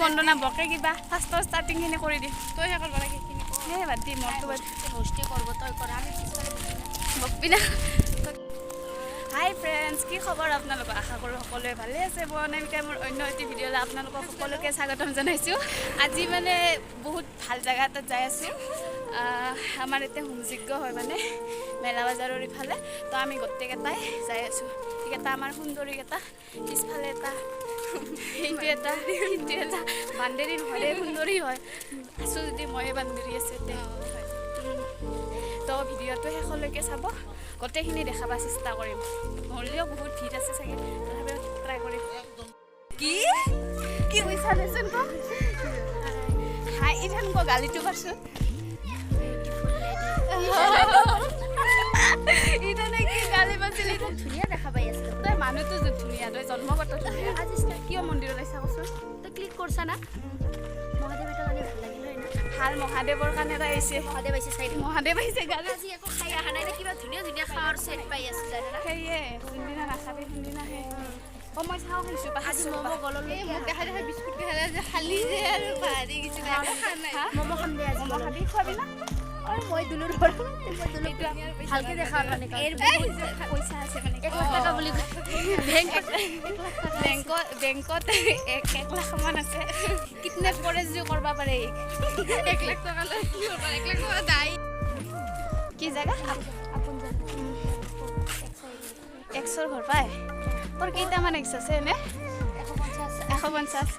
বন্দনা বকে কিবা ফাৰ্ষ্টৰ ষ্টাৰ্টিংখিনি কৰি দি তইহে কৰিব লাগে সেইখিনি হে বাদ দি মনটো বাদ হোষ্টি কৰিব তই কৰা আমি বকবি না হাই ফ্ৰেণ্ডছ কি খবৰ আপোনালোকৰ আশা কৰোঁ সকলোৱে ভালে আছে বনামিকা মোৰ অন্য এটি ভিডিঅ'লৈ আপোনালোকক সকলোকে স্বাগতম জনাইছোঁ আজি মানে বহুত ভাল জেগা এটাত যাই আছোঁ আমাৰ এতিয়া হোমযজ্ঞ হয় মানে মেলা বজাৰৰ ইফালে তো আমি গোটেইকেইটাই যাই আছোঁ এইকেইটা আমাৰ সুন্দৰীকেইটা পিছফালে এটা সেইটো এটা বান্দেৰী নহয় দেই সুন্দৰী হয় আছোঁ যদি ময়ে বান্দেৰী আছে এতিয়া তো ভিডিঅ'টো শেষলৈকে চাব গোটেইখিনি দেখাব চেষ্টা কৰিম নহ'লেও বহুত ভিৰ আছে চাগে তথাপিও ট্ৰাই কৰিম কি কি পইচা দেচোন ক হাই ইথান ক গালিটো পাৰচোন ইথানে কি গালি পাইছিল ধুনীয়া দেখা পাই আছিলো তই মানুহটো ধুনীয়া তই জন্মগত ধুনীয়া আজি কিয় মন্দিৰলৈ চা কচোন তই ক্লিক কৰছা না মহাদেৱ এটা গালি ভাল লাগিল হয় না ভাল মহাদেৱৰ কাৰণে এটা আহিছে মহাদেৱ আহিছে চাই মহাদেৱ আহিছে গালি আজি একো খাই অহা নাই কিবা ধুনীয়া ধুনীয়া খাৱাৰ চেট পাই আছে জানা সেয়ে যোনদিনা নাখাবি সেইদিনাহে মই চাওঁ খাইছোঁ আজি ম'ম' গললৈ দেখা বিস্কুট যে খালি যে আৰু ভাৰি কিছু ম'ম' খাম দে আজি ম'ম' খাবি খুৱাবি না মই দুলুৰ ভালকে দেখা মানে পইচা আছে মানে 1 লাখ টকা বুলি বেংকত 1 লাখ মান আছে কিডনেপ কৰে যদি কৰিব পাৰে 1 লাখ টকা লৈ কি হ'ব 1 লাখ টকা দাই কি জেগা আপোন জান এক্সৰ ঘৰ পায় তোৰ কেইটামান এক্স আছে এনে 150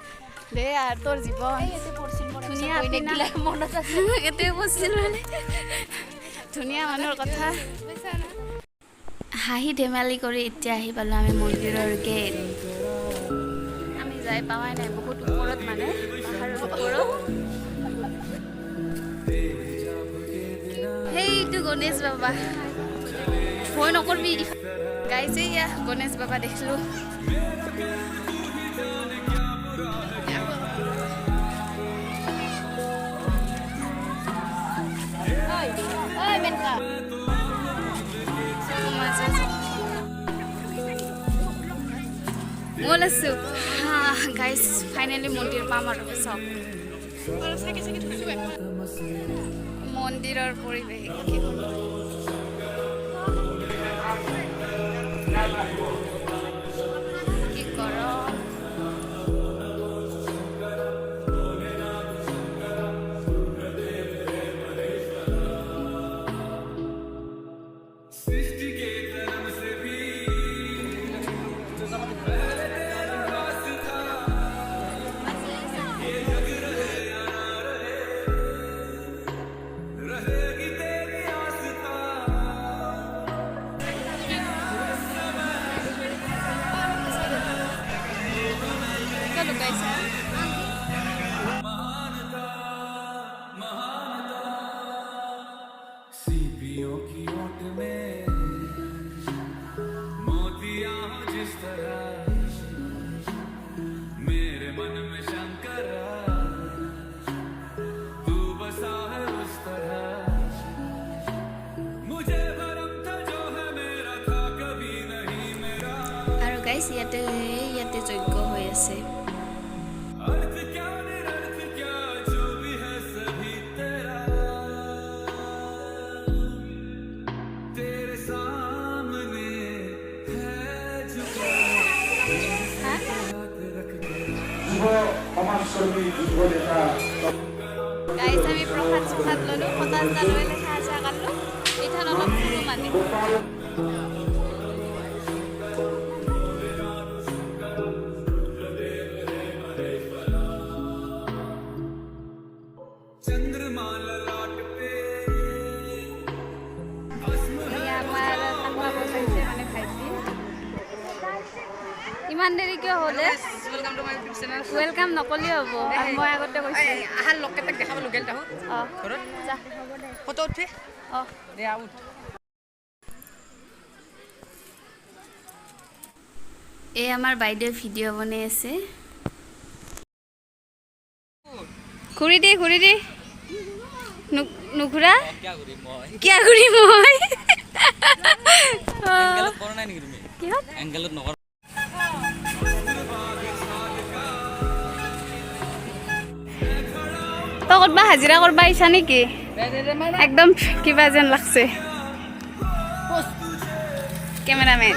দে আৰু তোৰ জীৱন ধুনীয়া মনত আছে এইটোৱে কৈছিল মানে ধুনীয়া মানুহৰ কথা হাঁহি ধেমালি কৰি এতিয়া আহি পালোঁ আমি মন্দিৰৰ গেট আমি যাই পাৱাই নাই বহুত ওপৰত মানে পাহাৰৰ ওপৰত সেইটো গণেশ বাবা ভয় নকৰবি গাইছে ইয়া গণেশ বাবা দেখিলোঁ মল আছোঁ গাইজ ফাইনেলি মন্দিৰ পাম আৰু চব মন্দিৰৰ পৰিৱেশ কি গৰম ইয়াতে যজ্ঞ হৈ আছে গাইজ আমি প্ৰসাদ ল'লোঁ 50 লৈ লেখা আছে কালো এইখন অলপ সৰু মানে ইমান দেৰি কিয় হ'লে ৱেলকাম নকলি হ'ব আৰু মই আগতে কৈছোঁ আহাৰ লগকেইটাক দেখাব লগেল তাহো ঘৰত যা ফটো উঠে দে আউট এই আমাৰ বাইদেউ ভিডিঅ' বনাই আছে ঘূৰি দি নুঘূৰা কিয় ঘূৰি মই কিহত ক'তবা হাজিৰা কৰবা আহিছা নেকি একদম কিবা যেন লাগছে কেমেৰামেন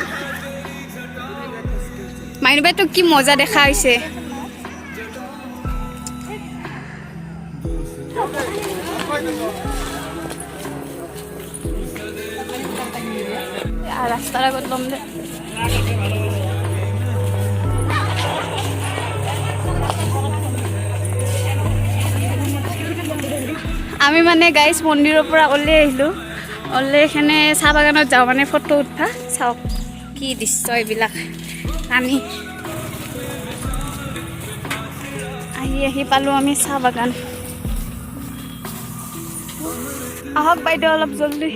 মাইনুবাই তোক কি মজা দেখা হৈছে ৰাস্তাৰ আগত ল'ম দে আমি মানে গাইজ মন্দিৰৰ পৰা ওলাই আহিলোঁ ওলাই এখানে চাহ বাগানত যাওঁ মানে ফটো উঠবা চাওক কি দৃশ্য এইবিলাক আমি আহি পালোঁ আমি চাহ বাগান আহক বাইদেউ অলপ জলদি